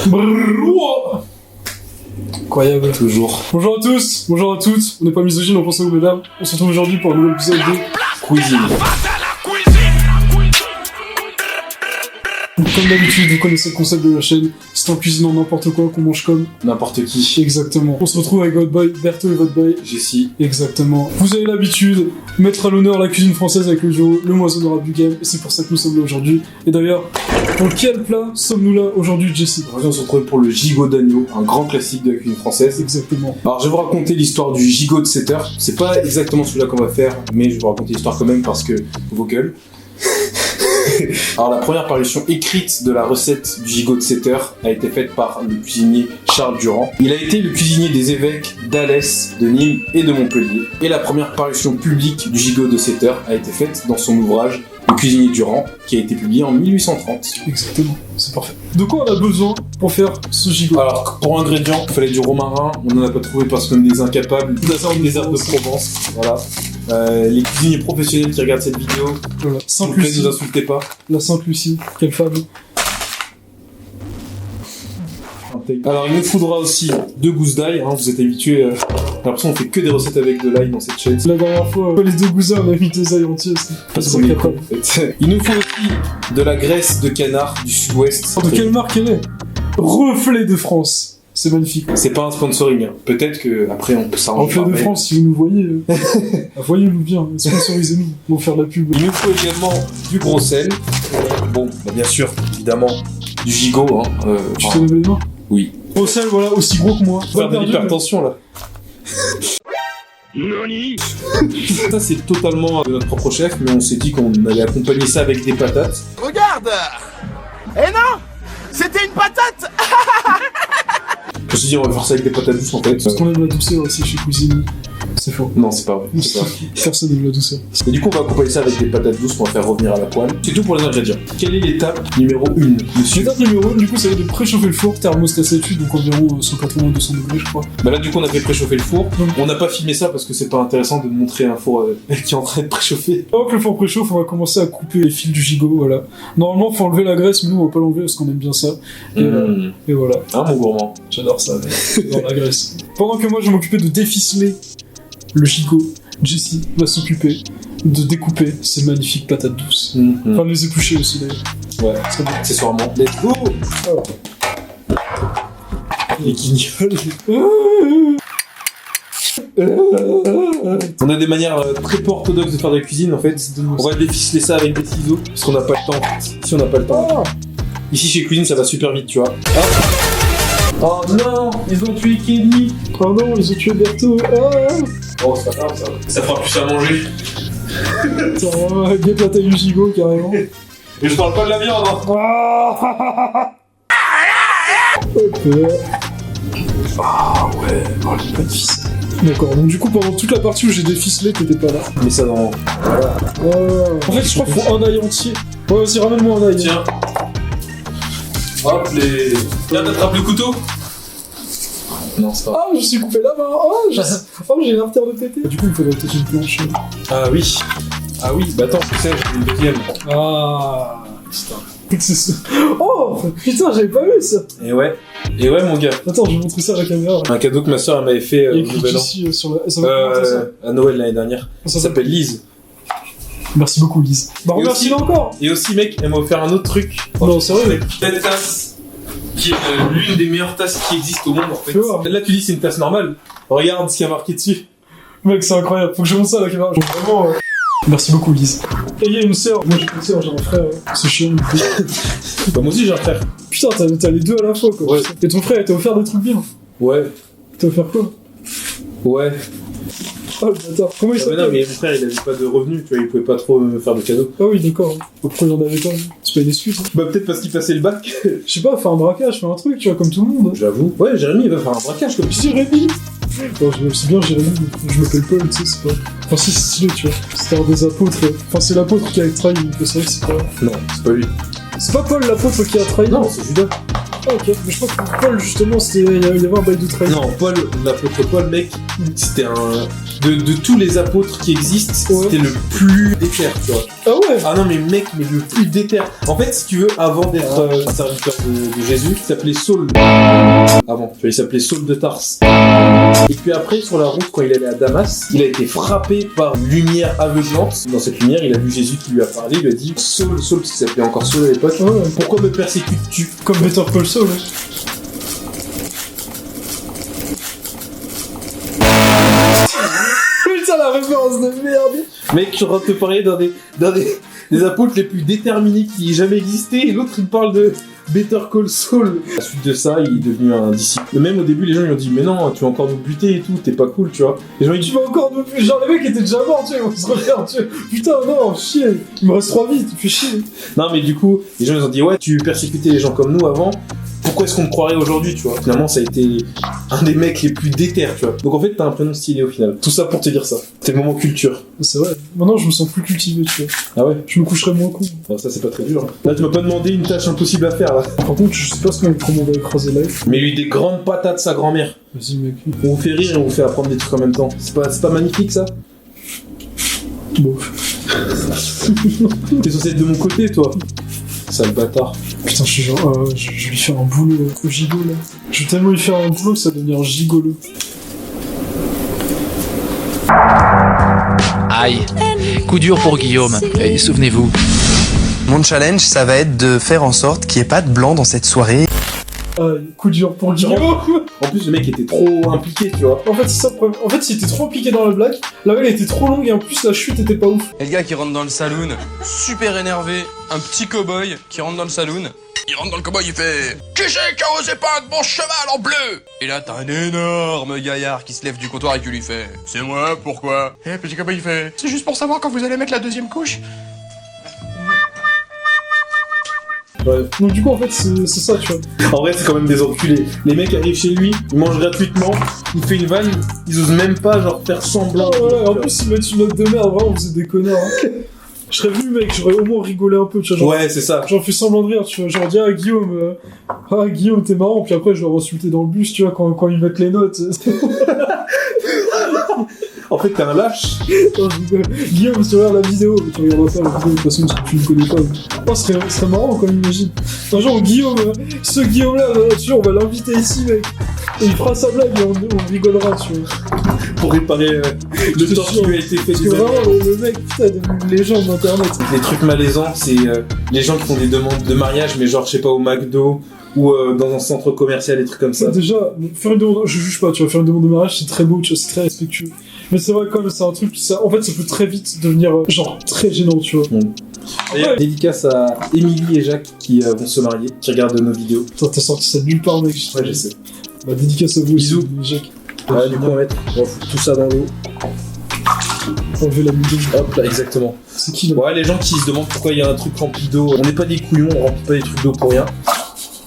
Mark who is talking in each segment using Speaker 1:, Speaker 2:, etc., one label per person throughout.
Speaker 1: Brrrr. Incroyable.
Speaker 2: Toujours.
Speaker 1: Bonjour à tous, bonjour à toutes. On n'est pas misogyne, on pense à vous mesdames. On se retrouve aujourd'hui pour un nouvel épisode de
Speaker 2: Cuisine.
Speaker 1: Donc, comme d'habitude, vous connaissez le concept de la chaîne. C'est en cuisinant n'importe quoi qu'on mange comme.
Speaker 2: N'importe qui.
Speaker 1: Exactement. On se retrouve avec votre boy Bertho et votre boy
Speaker 2: Jessie.
Speaker 1: Exactement. Vous avez l'habitude, mettre à l'honneur la cuisine française avec le duo Le Moisson Arabe du Game, et c'est pour ça que nous sommes là aujourd'hui. Et d'ailleurs, pour quel plat sommes-nous là aujourd'hui, Jessie?
Speaker 2: Aujourd'hui, on se retrouve pour le gigot d'agneau, un grand classique de la cuisine française.
Speaker 1: Exactement.
Speaker 2: Alors, je vais vous raconter l'histoire du gigot de 7 heures. C'est pas exactement celui-là qu'on va faire, mais je vais vous raconter l'histoire quand même parce que vos gueules. Alors, la première parution écrite de la recette du gigot de 7 heures a été faite par le cuisinier Charles Durand. Il a été le cuisinier des évêques d'Alès, de Nîmes et de Montpellier. Et la première parution publique du gigot de 7 heures a été faite dans son ouvrage Le cuisinier Durand, qui a été publié en 1830.
Speaker 1: Exactement, c'est parfait. De quoi on a besoin pour faire ce gigot?
Speaker 2: Alors, pour ingrédients, il fallait du romarin, on n'en a pas trouvé parce qu'on est des incapables. Des herbes de Provence, voilà. Les cuisiniers professionnels qui regardent cette vidéo,
Speaker 1: Voilà.
Speaker 2: s'il
Speaker 1: Sainte
Speaker 2: vous plaît, ne
Speaker 1: Lucie,
Speaker 2: nous insultez pas.
Speaker 1: la Sainte Lucie, quelle femme.
Speaker 2: Alors, il nous faudra aussi 2 gousses d'ail, hein, vous êtes habitués. J'ai l'impression qu'on fait que des recettes avec de l'ail dans cette chaîne.
Speaker 1: La dernière fois, les deux gousins, on a mis 2 ailes entiers aussi.
Speaker 2: Parce qu'on est con, en fait. Il nous faut aussi de la graisse de canard du sud-ouest.
Speaker 1: De quelle marque elle est? Reflet de France. C'est magnifique.
Speaker 2: C'est pas un sponsoring, hein. Peut-être que après on peut s'arranger.
Speaker 1: Reflet de France, si vous nous voyez, voyez-nous bien, sponsorisez-nous, on va faire de la pub.
Speaker 2: Il nous faut également du gros sel. Bon, bah bien sûr, évidemment, du gigot. Hein.
Speaker 1: Tu t'es levé les mains?
Speaker 2: Oui.
Speaker 1: Au sel, voilà, aussi gros que moi.
Speaker 2: Faire de l'hypertension là. Ça c'est totalement de notre propre chef, mais on s'est dit qu'on allait accompagner ça avec des patates.
Speaker 3: Regarde! Eh non! C'était une patate!
Speaker 2: Je me suis dit on va faire ça avec des patates douces en fait.
Speaker 1: Parce qu'on aime la douceur aussi chez Cuisine. C'est faux.
Speaker 2: Non, c'est pas vrai. C'est pas vrai.
Speaker 1: Personne n'aime la douceur.
Speaker 2: Et du coup, on va accompagner ça avec des patates douces qu'on va faire revenir à la poêle. C'est tout pour les ingrédients. Quelle est l'étape numéro 1 dessus?
Speaker 1: L'étape numéro 1, du coup, ça va être de préchauffer le four, thermostat 7-8, donc environ 180-200 degrés, je crois.
Speaker 2: Bah là, du coup, on a fait préchauffer le four. On n'a pas filmé ça parce que c'est pas intéressant de montrer un four qui est en train de préchauffer.
Speaker 1: Avant que le four préchauffe, on va commencer à couper les fils du gigot, voilà. Normalement, faut enlever la graisse, mais nous, on va pas l'enlever parce qu'on aime bien ça. Et voilà.
Speaker 2: Hein, mon gourmand?
Speaker 1: J'adore ça, mais dans la graisse. Pendant que moi, je vais m'occuper de déficeler le gigot, Jessie va s'occuper de découper ces magnifiques patates douces. Enfin, de les éplucher aussi, d'ailleurs.
Speaker 2: Ouais,
Speaker 1: Très bien.
Speaker 2: accessoirement. Let's go! Les guignols. On a des manières très peu orthodoxes de faire de la cuisine en fait. On va déficeler ça avec des ciseaux parce qu'on n'a pas le temps en fait. Ici on n'a pas le temps. Ici chez Cuisine ça va super vite tu vois. Oh non, ils ont tué Kenny.
Speaker 1: Oh non, ils ont tué Bertho.
Speaker 2: Oh c'est pas grave ça. Ça fera plus à manger.
Speaker 1: Putain, guette la taille du gigot carrément.
Speaker 2: Et je parle pas de la viande hein.
Speaker 1: Ok. Ah ouais, oh les pas de ficelle. D'accord, donc du coup pendant toute la partie où j'ai déficelé, t'étais pas là.
Speaker 2: Mais ça dans...
Speaker 1: En fait je crois qu'il faut un ail entier. Ouais vas-y ramène-moi un ail.
Speaker 2: Tiens. Hop les... Viens t'attrapes le couteau. Non c'est pas...
Speaker 1: Ah je suis coupé la main. Oh j'ai l'artère de péter. Du coup il me faudrait peut-être une planche.
Speaker 2: Ah oui. Ah oui, bah attends, c'est ça, j'ai une deuxième.
Speaker 1: Ah putain. Oh putain j'avais pas vu ça.
Speaker 2: Et ouais mon gars.
Speaker 1: Attends je vais montrer ça à la caméra.
Speaker 2: Un cadeau que ma soeur elle m'avait fait
Speaker 1: Il y a
Speaker 2: au
Speaker 1: écrit
Speaker 2: Nouvel An.
Speaker 1: ici sur la... Ça va commenter ça.
Speaker 2: À Noël l'année dernière. Ça s'appelle Lise.
Speaker 1: Merci beaucoup Lise. Bah
Speaker 2: Et
Speaker 1: remercie-la
Speaker 2: aussi-
Speaker 1: encore.
Speaker 2: Et aussi mec, elle m'a offert un autre truc.
Speaker 1: Non c'est vrai.
Speaker 2: Cette tasse, qui est l'une des meilleures tasses qui existent au monde en fait.
Speaker 1: Fais voir.
Speaker 2: Là tu dis c'est une tasse normale. Regarde ce qu'il y a marqué dessus.
Speaker 1: Mec c'est incroyable. Faut que je montre ça à la caméra. Genre, vraiment... Merci beaucoup Lise. Et il y a une sœur. Moi j'ai une sœur, j'ai un frère. C'est chiant.
Speaker 2: Bah moi aussi j'ai un frère.
Speaker 1: Putain t'as les deux à la fois quoi.
Speaker 2: Ouais.
Speaker 1: Et ton frère il t'a offert des trucs bien.
Speaker 2: Ouais.
Speaker 1: T'as offert quoi?
Speaker 2: Ouais.
Speaker 1: Oh le bâtard. Comment il
Speaker 2: Ah, mais non
Speaker 1: s'appelle?
Speaker 2: mais mon frère il avait pas de revenus, tu vois, il pouvait pas trop me faire de cadeaux.
Speaker 1: Ah oui d'accord. Pourquoi il en avait pas? C'est pas une excuse. Hein.
Speaker 2: Bah peut-être parce qu'il passait le bac.
Speaker 1: Je sais pas, faire un braquage, faire un truc, tu vois, comme tout le monde.
Speaker 2: J'avoue. Ouais Jérémy il va faire un braquage comme ça.
Speaker 1: Jérémy. Bon, c'est bien Jérémy, je m'appelle Paul, tu sais, c'est pas... Enfin si, c'est stylé, tu vois. C'est un des apôtres. Enfin c'est l'apôtre qui a trahi, donc c'est vrai que c'est pas...
Speaker 2: Non, c'est pas lui.
Speaker 1: C'est pas Paul l'apôtre qui a trahi?
Speaker 2: Non, c'est Judas.
Speaker 1: Ah ok, mais je crois que Paul justement, c'était... Il y avait un bail de trahison.
Speaker 2: Non, Paul, l'apôtre Paul, mec, C'était un... De tous les apôtres qui existent,
Speaker 1: Ouais.
Speaker 2: c'était le plus déter, tu vois.
Speaker 1: Ah ouais.
Speaker 2: Ah non mais mec, mais le plus déter. En fait, si tu veux, avant d'être un serviteur de Jésus, il s'appelait Saul. Avant, tu vois, il s'appelait Saul de Tarse. Et puis après, sur la route, quand il allait à Damas, il a été frappé par une lumière aveuglante. Dans cette lumière, il a vu Jésus qui lui a parlé, il lui a dit Saul, parce qu'il s'appelait encore Saul à l'époque,
Speaker 1: Ouais.
Speaker 2: pourquoi me persécutes-tu?
Speaker 1: Comme Better Call Saul. Hein. Putain, la référence de merde.
Speaker 2: Mec, je suis en train de te parler d'un des apôtres les plus déterminés qui aient jamais existé, et l'autre il me parle de Better Call Saul. À la suite de ça, il est devenu un disciple. Mais même au début, les gens ils ont dit mais non, tu vas encore nous buter et tout, t'es pas cool, tu vois. Les gens ils
Speaker 1: Tu
Speaker 2: disent
Speaker 1: vas encore nous plus. Genre, les mecs étaient déjà morts, tu sais, on se refaire, tu sais. Putain, non, chier. Il me reste 3 vies, tu fais chier.
Speaker 2: non mais du coup, les gens ils ont dit ouais, tu persécutais les gens comme nous avant. Pourquoi est-ce qu'on te croirait aujourd'hui, tu vois? Finalement, ça a été un des mecs les plus déter, tu vois. Donc en fait, t'as un prénom stylé au final. Tout ça pour te dire ça. C'est le moment culture.
Speaker 1: C'est vrai. Maintenant, je me sens plus cultivé, tu vois.
Speaker 2: Ah ouais?
Speaker 1: Je me coucherai moins con.
Speaker 2: Enfin, ça c'est pas très dur. Là, tu m'as pas demandé une tâche impossible à faire là.
Speaker 1: Par contre, je sais pas comment on va écraser live.
Speaker 2: Mais lui des grandes patates sa grand-mère.
Speaker 1: Vas-y, mec.
Speaker 2: On vous fait rire et on vous fait apprendre des trucs en même temps. C'est pas magnifique ça?
Speaker 1: Bon.
Speaker 2: T'es censé être de mon côté toi. Sale bâtard.
Speaker 1: Putain, je suis genre. Je vais lui faire un boulot au gigot là. Je vais tellement lui faire un boulot que ça va devenir gigolo.
Speaker 4: Aïe, coup dur pour Guillaume. Et souvenez-vous.
Speaker 5: Mon challenge, ça va être de faire en sorte qu'il n'y ait pas de blanc dans cette soirée.
Speaker 1: Coup dur pour Guillaume.
Speaker 2: En plus le mec était trop impliqué, tu vois.
Speaker 1: En fait, c'est ça le problème. En fait, s'il était trop impliqué dans la blague, la blague était trop longue et en plus la chute était pas ouf.
Speaker 6: Et le gars qui rentre dans le saloon, super énervé, un petit cow-boy qui rentre dans le saloon. Il rentre dans le cow-boy, il fait Qui c'est qui a osé peindre mon cheval en bleu? Et là, t'as un énorme gaillard qui se lève du comptoir et qui lui fait C'est moi, pourquoi? Et le petit cow-boy, il fait C'est juste pour savoir quand vous allez mettre la deuxième couche.
Speaker 2: Bref.
Speaker 1: Donc, du coup, en fait, c'est ça, tu vois.
Speaker 2: En vrai c'est quand même des enculés. Les mecs arrivent chez lui, ils mangent gratuitement, il fait une vanne, ils osent même pas genre faire semblant.
Speaker 1: Ouais, en plus, ils mettent une note de merde, vraiment, vous êtes des connards. Hein. Je serais venu, mec, j'aurais au moins rigolé un peu, tu vois. Genre,
Speaker 2: Ouais c'est ça.
Speaker 1: j'en fais semblant de rire, tu vois. Genre, dis, Guillaume, t'es marrant, puis après, je leur insulter dans le bus, tu vois, quand ils mettent les notes.
Speaker 2: En fait t'es un lâche.
Speaker 1: Non, je rigole. Guillaume, si tu regardes la vidéo, tu regarderas pas la vidéo de toute façon parce que tu ne connais pas. Oh, ce serait marrant quand même, imagine. Un jour, Guillaume, ce Guillaume-là, on va l'inviter ici, mec. Et il fera sa blague et on rigolera, tu vois.
Speaker 2: Pour réparer le temps qui lui a été fait.
Speaker 1: Parce que vraiment, le mec, putain, est devenu une légende d'internet.
Speaker 2: Les trucs malaisants, c'est les gens qui font des demandes de mariage, mais genre, je sais pas, au McDo ou dans un centre commercial, des trucs comme ça.
Speaker 1: Déjà, faire une demande, je juge pas, tu vois, faire une demande de mariage, c'est très beau, tu vois, c'est très respectueux. Mais c'est vrai, quand même, c'est un truc, en fait, ça peut très vite devenir, genre, très gênant, tu vois.
Speaker 2: D'ailleurs, dédicace à Émilie et Jacques qui vont se marier, qui regardent nos vidéos.
Speaker 1: Putain, t'as sorti ça de nulle part, mec.
Speaker 2: Ouais, je sais.
Speaker 1: Bah, dédicace à vous
Speaker 2: Bisous.
Speaker 1: aussi, Jacques.
Speaker 2: Ouais, du coup, on va foutre tout ça dans l'eau.
Speaker 1: Enlever la musique.
Speaker 2: Hop là, exactement.
Speaker 1: C'est qui, là?
Speaker 2: Ouais, les gens qui se demandent pourquoi il y a un truc rempli d'eau, on n'est pas des couillons, on remplit pas des trucs d'eau pour rien.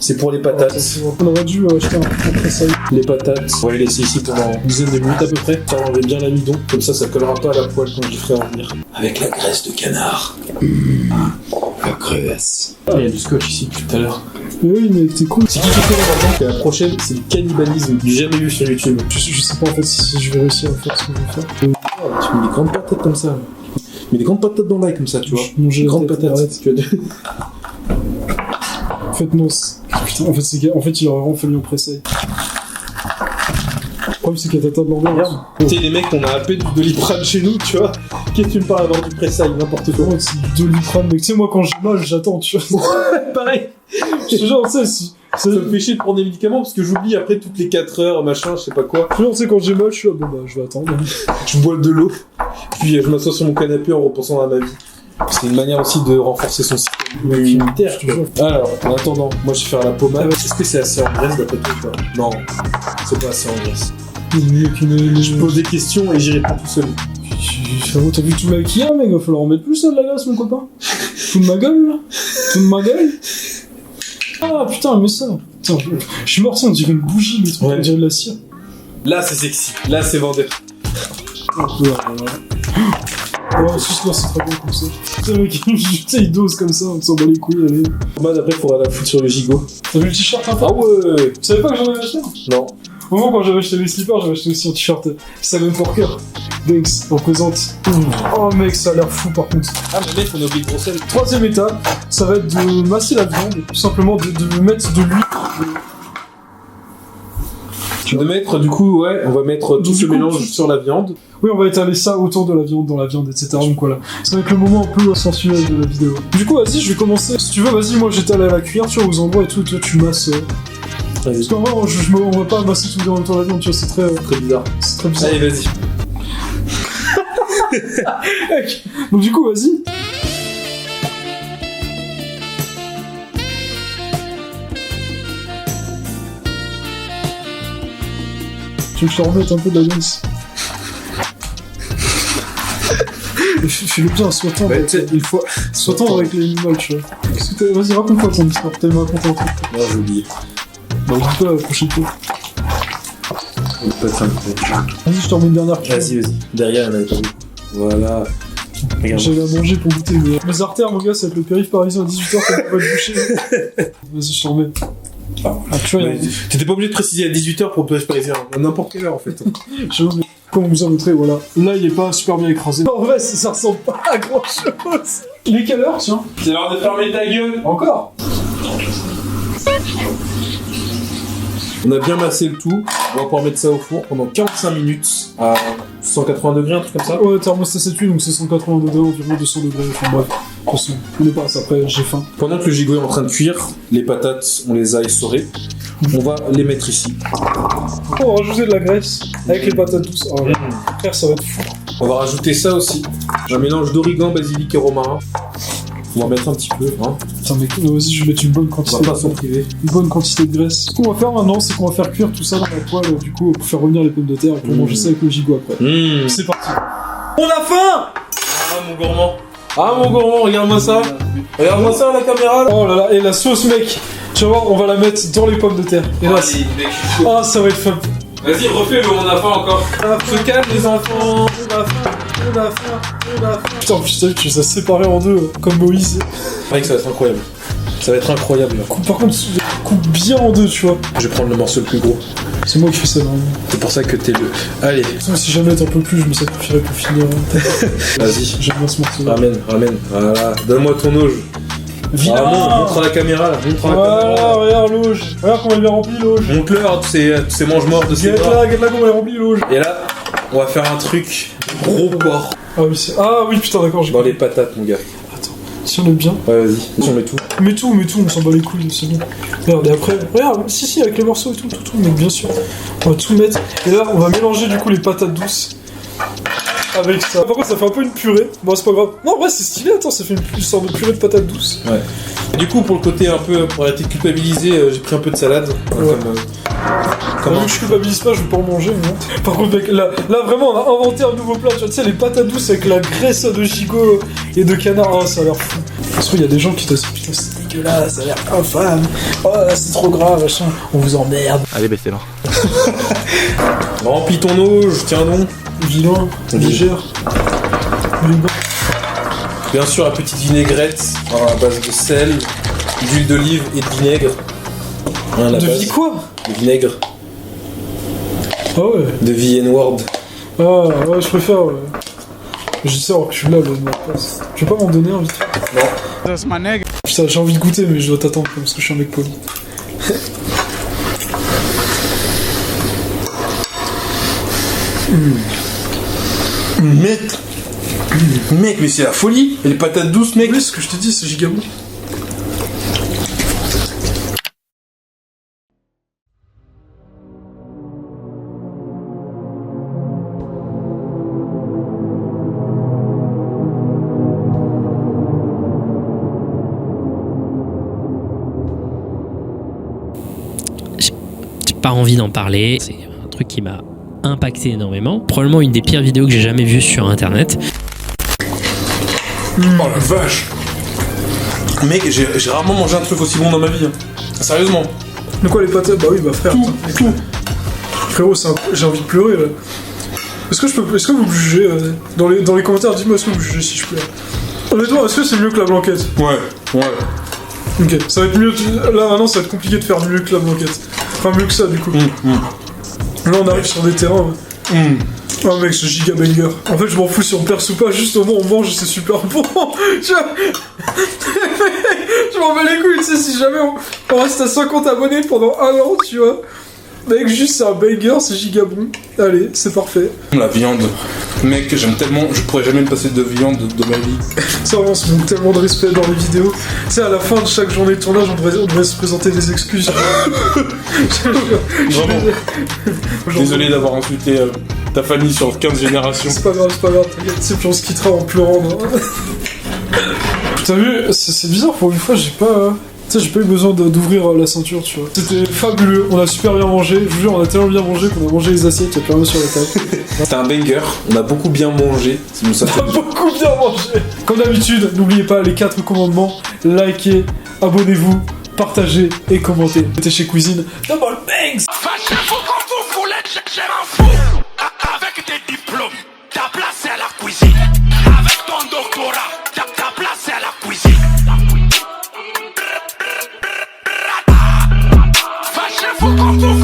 Speaker 2: C'est pour les patates.
Speaker 1: On aurait dû acheter un pressail.
Speaker 2: Les patates, on va les laisser ici pendant une dizaine de minutes à peu près. Ça enlève bien l'amidon, comme ça collera pas à la poêle quand je les ferai revenir. Avec la graisse de canard. La graisse. Ah, il y a du scotch ici depuis tout à l'heure.
Speaker 1: Mais oui, mais t'es con.
Speaker 2: C'est qui qui fait maintenant que la prochaine, c'est le cannibalisme du jamais vu sur YouTube.
Speaker 1: Je sais pas en fait si je vais réussir à faire ce que je veux faire.
Speaker 2: Oh, tu mets des grandes patates comme ça. Mais des grandes patates dans l'ail comme ça, tu vois.
Speaker 1: Manger
Speaker 2: Des
Speaker 1: la
Speaker 2: grandes
Speaker 1: tête,
Speaker 2: patates.
Speaker 1: arrête.
Speaker 2: Tu vois.
Speaker 1: En fait, non. Putain, en fait, il aurait vraiment fallu un pressail. Le problème, c'est qu'il y a ta table en verre.
Speaker 2: Tu sais, les mecs, on a à peine du Doliprane chez nous, tu vois. Qu'est-ce que tu me parles d'avoir du pressail, n'importe quoi.
Speaker 1: Ouais, c'est du Doliprane, mec. Tu sais, moi, quand j'ai mal, j'attends, tu vois.
Speaker 2: Pareil.
Speaker 1: Je te jure, tu sais, si.
Speaker 2: Ça me fait chier de prendre des médicaments parce que j'oublie après toutes les 4 heures, machin, je sais pas quoi.
Speaker 1: Tu sais, quand j'ai mal, je suis là, bon, bah, je vais attendre.
Speaker 2: Je bois de l'eau, puis je m'assois sur mon canapé en repensant à ma vie. C'est une manière aussi de renforcer son système immunitaire.
Speaker 1: Je te jure.
Speaker 2: Alors, en attendant, moi je vais faire la pommade. Est-ce que c'est assez en graisse d'après toi ou pas? Non, c'est pas assez en graisse. Je pose des questions et j'y réponds tout seul.
Speaker 1: Frérot, t'as vu tout là qu'il y a, mec? Va falloir en mettre plus, ça, de la glace, mon copain. Tout de ma gueule, là? Tout de ma gueule? Ah, putain, mais ça. Putain, je suis mort, ça, on dirait une bougie, le truc,
Speaker 2: Ouais.
Speaker 1: on dirait de la cire.
Speaker 2: Là c'est sexy, là c'est vendeur.
Speaker 1: Ouais, juste là, c'est très bien comme ça. Tu sais, le mec, tu sais, il dose comme ça, on s'en bat les couilles, allez.
Speaker 2: Pommade après faudra la foutre sur le gigot.
Speaker 1: T'as vu le t-shirt, hein?
Speaker 2: Ah ouais.
Speaker 1: Tu savais pas que j'en avais acheté?
Speaker 2: Non.
Speaker 1: Au moment quand j'avais acheté les slippers, j'avais acheté aussi un t-shirt Salmon Porker. Thanks, représente. Oh mec, ça a l'air fou par contre.
Speaker 2: Ah, mais mec, on a oublié le conseil.
Speaker 1: Troisième étape, ça va être de masser la viande, tout simplement de mettre de l'huile.
Speaker 2: De mettre, du coup, ouais, on va mettre tout
Speaker 1: Du
Speaker 2: ce
Speaker 1: coup,
Speaker 2: mélange
Speaker 1: tu-
Speaker 2: sur la viande.
Speaker 1: Oui, on va étaler ça autour de la viande, dans la viande, etc. Donc voilà, ça va être le moment un peu sensuel de la vidéo. Du coup, vas-y, je vais commencer. Si tu veux, vas-y, moi j'étale à la cuillère, tu vois, aux endroits et tout, toi tu masses. Parce qu'en vrai, on va pas masser tout en même temps la viande, tu vois, c'est très
Speaker 2: bizarre.
Speaker 1: C'est très bizarre.
Speaker 2: Allez, vas-y.
Speaker 1: Donc du coup, vas-y. Tu veux que je te remette un peu de la viande ici? Fais-le bien, sois tendre.
Speaker 2: Ouais, tu sais, il faut.
Speaker 1: Sois tendre avec les animaux, tu vois. Vas-y, raconte-moi ton histoire, t'avais raconté un truc.
Speaker 2: Non, j'ai oublié.
Speaker 1: Bah, dis pas la prochaine fois.
Speaker 2: On peut pas
Speaker 1: Vas-y, je te remets une dernière cuillère.
Speaker 2: Vas-y. Derrière, il y en avait pas beaucoup. Voilà. Regarde.
Speaker 1: J'allais à manger pour goûter, mais mes artères, mon gars, ça va être le périph' parisien à 18h quand on va te boucher. Vas-y, je te remets. Ah, tu vois,
Speaker 2: Ouais, t'étais pas obligé de préciser à 18h pour le plage parisien. À n'importe quelle heure, en fait.
Speaker 1: j'avoue, mais comme on vous a montré, voilà. Là, il est pas super bien écrasé. En vrai, ça ressemble pas à grand chose. Il est quelle heure, tiens?
Speaker 2: C'est l'heure de fermer ta gueule.
Speaker 1: Encore?
Speaker 2: On a bien massé le tout. On va pouvoir mettre ça au four pendant 45 minutes à 180 degrés, un truc comme ça.
Speaker 1: Ouais, thermostat 7.8, donc c'est 180 degrés, environ 200 degrés. Enfin bref, de toute façon, on est pas après, j'ai faim.
Speaker 2: Pendant que le gigot est en train de cuire, les patates, on les a essorées. On va les mettre ici.
Speaker 1: On va rajouter de la graisse avec les patates douces. Oh, frère, ça va être fou.
Speaker 2: On va rajouter ça aussi. Un mélange d'origan, basilic et romarin. On va en mettre un petit peu, hein.
Speaker 1: Putain, mec, vas-y, je vais mettre une bonne
Speaker 2: On
Speaker 1: quantité.
Speaker 2: va pas s'en priver.
Speaker 1: Une bonne quantité de graisse. Ce qu'on va faire maintenant, c'est qu'on va faire cuire tout ça dans la poêle, du coup, pour faire revenir les pommes de terre et pour manger ça avec le gigot après. C'est parti. On a faim!
Speaker 2: Ah mon gourmand. Ah mon gourmand, regarde-moi ça. Regarde-moi ça à la caméra là.
Speaker 1: Oh là là, et la sauce, mec! Tu vas voir, on va la mettre dans les pommes de terre. Et là, c'est... Oh, ça va être fun.
Speaker 2: Vas-y, refais-le, on a faim encore. Se calme les enfants.
Speaker 1: Putain, tu les as séparés en deux, comme Moïse.
Speaker 2: C'est vrai que ça va être incroyable. Ça va être incroyable.
Speaker 1: Par contre, coupe bien en deux, tu vois.
Speaker 2: Je vais prendre le morceau le plus gros.
Speaker 1: C'est moi qui fais ça, normalement.
Speaker 2: C'est pour ça que t'es le... Allez,
Speaker 1: Sinon, si jamais t'en peux plus, je me sacrifierai pour finir.
Speaker 2: vas-y.
Speaker 1: J'aime bien ce morceau.
Speaker 2: Ramène. Voilà. Donne-moi ton auge.
Speaker 1: Vilain!
Speaker 2: Montre à la caméra là. Montre à la
Speaker 1: Voilà,
Speaker 2: caméra.
Speaker 1: regarde l'auge. Regarde comment elle est remplie, l'auge.
Speaker 2: Montre-leur tous ces mange-morts de ces bras.
Speaker 1: Regarde là comment elle est remplie, l'auge.
Speaker 2: Et là, on va faire un truc gros porc
Speaker 1: Ah oui, putain, d'accord, j'ai
Speaker 2: dans les patates, mon gars.
Speaker 1: Si on aime bien.
Speaker 2: Ouais, vas-y. Si on met tout.
Speaker 1: Mais tout, on s'en bat les couilles, c'est bon. Regarde, et après, regarde, si, avec les morceaux et tout, mais bien sûr. On va tout mettre. Et là, on va mélanger du coup les patates douces avec ça. Par contre, ça fait un peu une purée. Bon, c'est pas grave. Non, en vrai, c'est stylé, attends, ça fait une sorte de purée de patates douces.
Speaker 2: Ouais. Et du coup, pour le côté un peu, pour arrêter de culpabiliser, j'ai pris un peu de salade.
Speaker 1: Ouais.
Speaker 2: Comme
Speaker 1: Vu que je culpabilise pas, je vais pas en manger, mais... Par contre, mec, là, vraiment, on a inventé un nouveau plat, tu vois, tu sais, les patates douces avec la graisse de gigot et de canard, oh, ça a l'air fou. Parce qu'il y a des gens qui te disent, putain, c'est dégueulasse, ça a l'air infâme, oh, c'est trop grave, machin, on vous emmerde.
Speaker 4: Allez, baissez-la.
Speaker 2: Remplis ton auge, tiens donc.
Speaker 1: Vilain, légère, élégant.
Speaker 2: Bien sûr, la petite vinaigrette à base de sel, d'huile d'olive et de vinaigre. Hein, la
Speaker 1: De
Speaker 2: base.
Speaker 1: vie quoi?
Speaker 2: De vinaigre.
Speaker 1: Ah ouais.
Speaker 2: De vie N-word.
Speaker 1: Ah ouais, je préfère. Je sais alors que je suis là, ma place. Tu veux pas m'en donner un vite fait?
Speaker 2: Non.
Speaker 1: Putain, j'ai envie de goûter, mais je dois t'attendre parce que je suis un mec poli.
Speaker 2: Mec, mais c'est la folie. Et les patates douces, mec.
Speaker 1: Oui, ce que je te dis, c'est giga bon.
Speaker 7: J'ai pas envie d'en parler. C'est un truc qui m'a impacté énormément. Probablement une des pires vidéos que j'ai jamais vues sur internet.
Speaker 2: Oh la vache. Mec, j'ai rarement mangé un truc aussi bon dans ma vie. Hein. Sérieusement.
Speaker 1: De quoi les patates? Bah oui, bah frère.
Speaker 2: Tout.
Speaker 1: Frérot, j'ai envie de pleurer là. Est-ce que vous me jugez dans les commentaires, dites-moi est-ce que vous me jugez si je pleure. Honnêtement, est-ce que c'est mieux que la blanquette?
Speaker 2: Ouais.
Speaker 1: Ok, ça va être mieux. Là maintenant, ça va être compliqué de faire mieux que la blanquette. Enfin, mieux que ça du coup. Là, on arrive sur des terrains. Oh mec, ce giga banger. En fait, je m'en fous si on perce ou pas, juste au moins on mange et c'est super bon. Tu vois. Je m'en bats les couilles, tu sais, si jamais on reste à 50 abonnés pendant 1 an, tu vois. Mec, juste c'est un banger, c'est giga bon. Allez, c'est parfait.
Speaker 2: La viande. Mec, j'aime tellement, je pourrais jamais me passer de viande de ma vie.
Speaker 1: Ça, on se manque tellement de respect dans les vidéos. Tu sais, à la fin de chaque journée de tournage, on devrait se présenter des excuses.
Speaker 2: Vraiment. Désolé d'avoir insulté ta famille sur 15 générations.
Speaker 1: C'est pas grave, t'inquiète, c'est puis on se quittera en pleurant. T'as vu, c'est bizarre, pour une fois, j'ai pas eu besoin d'ouvrir la ceinture, tu vois. C'était fabuleux, on a super bien mangé, je vous jure, on a tellement bien mangé qu'on a mangé les assiettes, y'a plus rien sur la table.
Speaker 2: C'était un banger, on a beaucoup bien mangé.
Speaker 1: On a beaucoup bien mangé. Comme d'habitude, n'oubliez pas les 4 commandements, likez, abonnez-vous, partagez et commentez. C'était chez Cuisine, Double Banks.
Speaker 3: Fâchez-vous quand vous voulez, j'ai m'en fous. Avec tes diplômes, ta place c'est à la cuisine. Avec ton doctorat, ta place c'est à la cuisine. Fâchez-vous quand vous